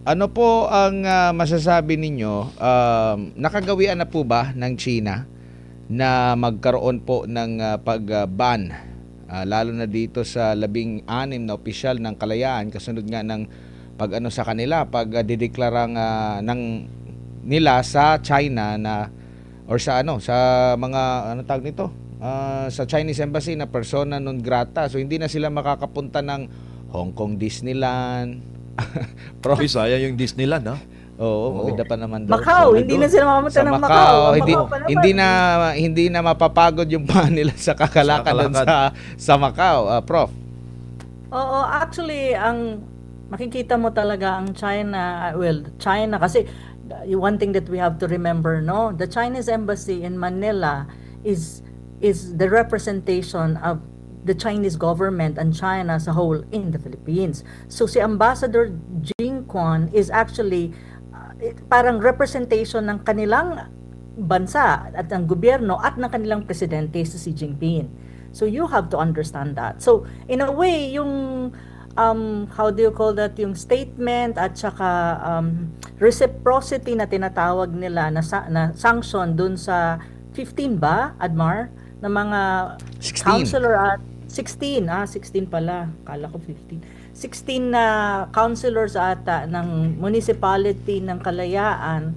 Ano po ang masasabi ninyo? Nakagawian na po ba ng China na magkaroon po ng pag-ban, lalo na dito sa 16 na opisyal ng kalayaan kasunod nga ng pag-ano sa kanila, pag-dideklarang ng nila sa China na or sa ano sa mga ano tawag nito? Sa Chinese Embassy na persona non grata. So hindi na sila makakapunta ng Hong Kong Disneyland. Prof. Uy, sayang yung Disneyland, ha? Oo, Oo. maganda pa naman daw. Macau, Sabi hindi doon. na sila makapunta Sa ng Macau. Macau, Ang hindi Macau pa naman. hindi na mapapagod yung paa nila sa kakalakad doon sa Macau, Prof. Oo, actually, ang makikita mo talaga ang China, well, China kasi one thing that we have to remember, no, the Chinese embassy in Manila is the representation of the Chinese government and China as a whole in the Philippines. So si Ambassador Jing Quan is actually parang representation ng kanilang bansa at ng gobyerno at ng kanilang presidente si Xi Jinping. So you have to understand that. So in a way, yung how do you call that, yung statement at saka reciprocity na tinatawag nila na sanction dun sa 15 ba, Admar? Na mga 16. counselor at 16 pala, kala ko 15. 16 na councilors ata ng municipality ng Kalayaan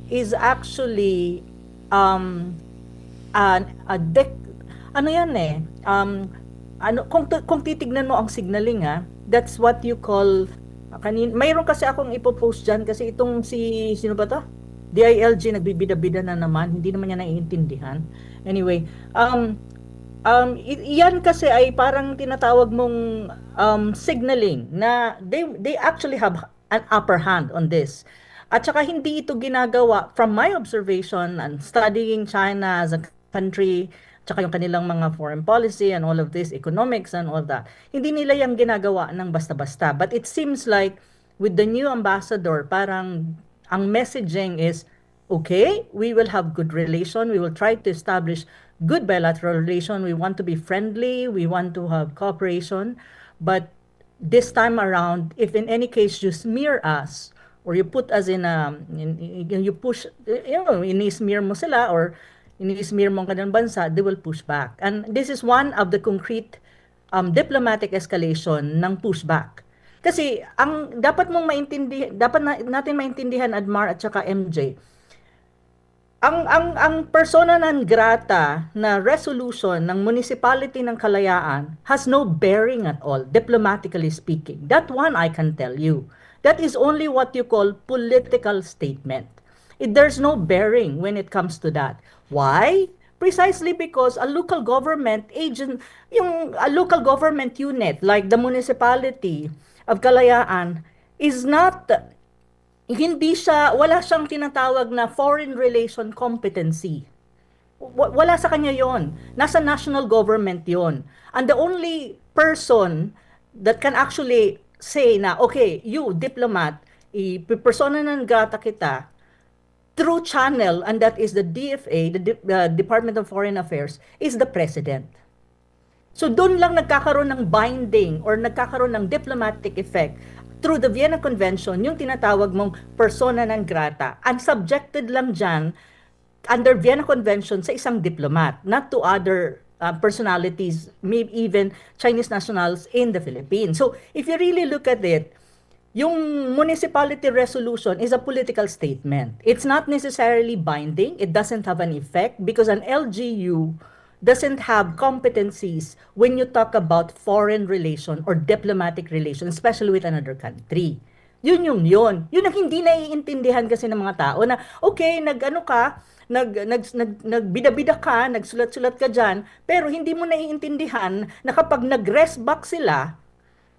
is actually ano yan eh, kung titignan mo ang signaling that's what you call mayroon kasi akong ipopost dyan kasi itong sino ba to? DILG nagbibida-bida na naman, hindi naman niya naiintindihan. Anyway, yan kasi ay parang tinatawag mong signaling na they actually have an upper hand on this. At saka hindi ito ginagawa, from my observation and studying China as a country, tsaka yung kanilang mga foreign policy and all of this, economics and all that, hindi nila yung ginagawa ng basta-basta. But it seems like with the new ambassador, parang ang messaging is, okay, we will have good relation, we will try to establish good bilateral relation, we want to be friendly, we want to have cooperation, but this time around, if in any case you smear us, or you put us you push, ini-smear mo sila, or ini-smear mo ang kanilang bansa, they will push back. And this is one of the concrete diplomatic escalation ng pushback. Kasi ang dapat mong maintindihan, natin maintindihan, Admar at saka MJ, ang persona non grata na resolution ng municipality ng Kalayaan has no bearing at all, diplomatically speaking. That one I can tell you. That is only what you call political statement. There's no bearing when it comes to that. Why? Precisely because a local government agent, a local government unit like the municipality of Kalayaan is not, wala siyang tinatawag na foreign relation competency. Wala sa kanya yon. Nasa national government yon. And the only person that can actually say na, okay, you, diplomat, persona non grata kita, through channel, and that is the DFA, the Department of Foreign Affairs, is the President. So doon lang nagkakaroon ng binding or nagkakaroon ng diplomatic effect through the Vienna Convention, yung tinatawag mong persona non grata, and subjected lang dyan under Vienna Convention sa isang diplomat, not to other personalities, maybe even Chinese nationals in the Philippines. So if you really look at it, yung municipality resolution is a political statement. It's not necessarily binding. It doesn't have an effect because an LGU doesn't have competencies when you talk about foreign relation or diplomatic relation, especially with another country. Yun. Yun ang hindi naiintindihan kasi ng mga tao na, okay, nagbida-bida ka, nagsulat-sulat ka dyan, pero hindi mo naiintindihan na kapag nag-rest back sila,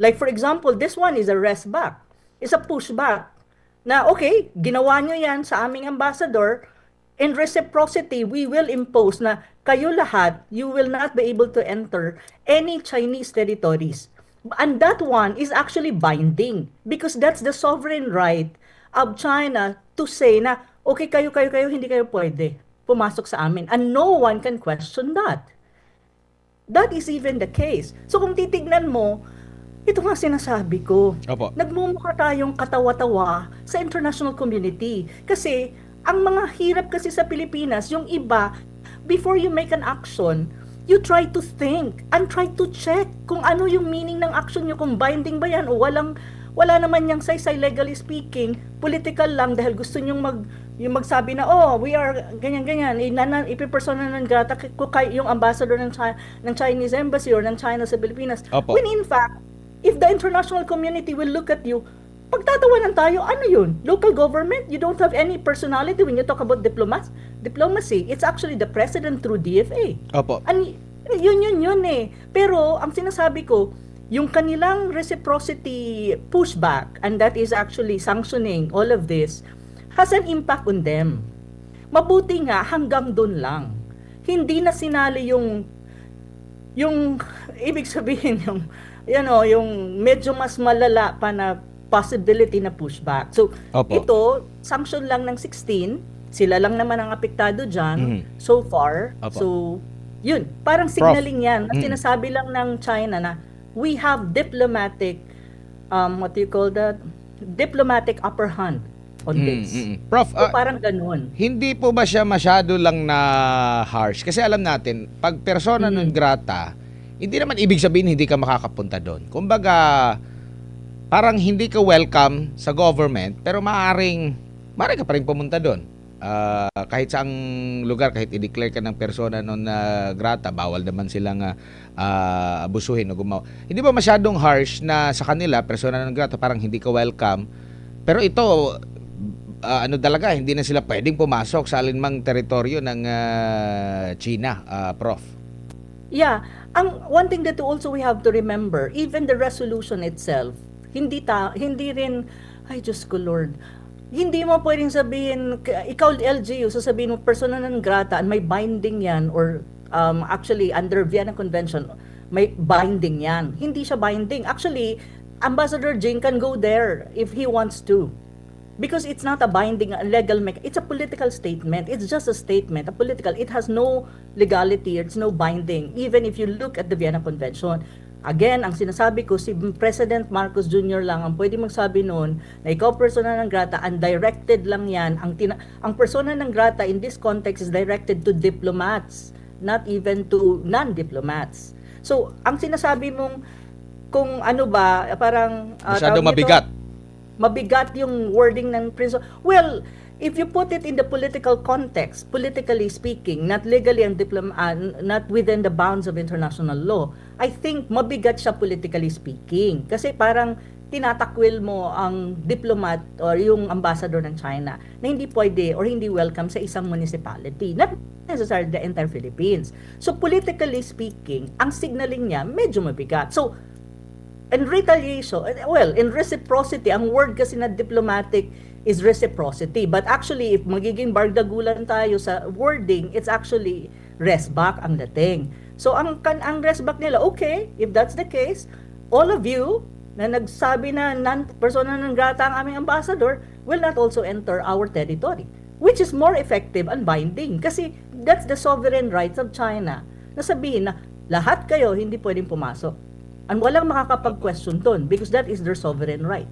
like for example, this one is a rest back, is a pushback, na okay, ginawa nyo yan sa aming ambassador, in reciprocity, we will impose na kayo lahat, you will not be able to enter any Chinese territories. And that one is actually binding because that's the sovereign right of China to say na, okay, kayo, hindi kayo pwede pumasok sa amin. And no one can question that. That is even the case. So kung titignan mo, Ito nga sinasabi ko. Opo. Nagmumukha tayong katawa-tawa sa international community. Kasi, ang mga hirap kasi sa Pilipinas, yung iba, before you make an action, you try to think and try to check kung ano yung meaning ng action nyo, kung binding ba yan o wala naman yung saysay, legally speaking, political lang dahil gusto nyong yung magsabi na, oh, we are ganyan-ganyan, ipipersona ng grata yung ambassador ng Chinese embassy or ng China sa Pilipinas. Opo. When in fact, if the international community will look at you, pagtatawanan tayo, ano yun? Local government? You don't have any personality when you talk about diplomacy. It's actually the president through DFA. Opo. Yun eh. Pero, ang sinasabi ko, yung kanilang reciprocity pushback, and that is actually sanctioning all of this, has an impact on them. Mabuti nga, hanggang dun lang. Hindi na sinali yung ibig sabihin yung medyo mas malala pa na possibility na pushback. So, Opo. ito, sanction lang ng 16, sila lang naman ang apektado dyan so far. Opo. So, yun, parang Prof. signaling yan. Sinasabi lang ng China na we have diplomatic, what do you call that? Diplomatic upper hand on this. Prof, So, parang ganun. hindi po ba siya masyado lang na harsh? Kasi alam natin, pag persona non grata, hindi naman ibig sabihin hindi ka makakapunta doon. Kumbaga, parang hindi ka welcome sa government, pero maaring ka pa rin pumunta doon. Kahit saang lugar, kahit i-declare ka ng persona non grata, bawal naman silang abusuhin o gumawa. Hindi ba masyadong harsh na sa kanila, persona non grata, parang hindi ka welcome? Pero ito, talaga, hindi na sila pwedeng pumasok sa alinmang teritoryo ng China, Prof. Yeah, one thing that also we have to remember, even the resolution itself, hindi rin, ay Diyos ko Lord, hindi mo pwedeng sabihin, ikaw LGU, sasabihin mo persona non grata and may binding yan or actually under Vienna Convention, may binding yan. Hindi siya binding. Actually, Ambassador Jing can go there if he wants to. Because it's not a binding, legal, it's a political statement. It's just a statement, a political. It has no legality, it's no binding, even if you look at the Vienna Convention. Again, ang sinasabi ko, si President Marcos Jr. lang ang pwede magsabi noon na ikaw persona non grata, undirected lang yan. Ang persona non grata in this context is directed to diplomats, not even to non-diplomats. So, ang sinasabi mong kung ano ba, parang Masyadong tawag nito, mabigat. mabigat yung wording ng principle. Well, if you put it in the political context, politically speaking, not legally and not within the bounds of international law, I think mabigat siya politically speaking. Kasi parang tinatakwil mo ang diplomat or yung ambassador ng China na hindi pwede or hindi welcome sa isang municipality. Not necessarily the entire Philippines. So politically speaking, ang signaling niya medyo mabigat. So, in retaliation, well, in reciprocity, ang word kasi na diplomatic is reciprocity. But actually, if magiging bardagulan tayo sa wording, it's actually resback ang dating. So, ang resback nila, okay, if that's the case, all of you na nagsabi na persona non grata ang aming ambassador will not also enter our territory, which is more effective and binding. Kasi that's the sovereign rights of China na sabihin na lahat kayo hindi pwedeng pumasok. And walang makakapag-question doon because that is their sovereign right.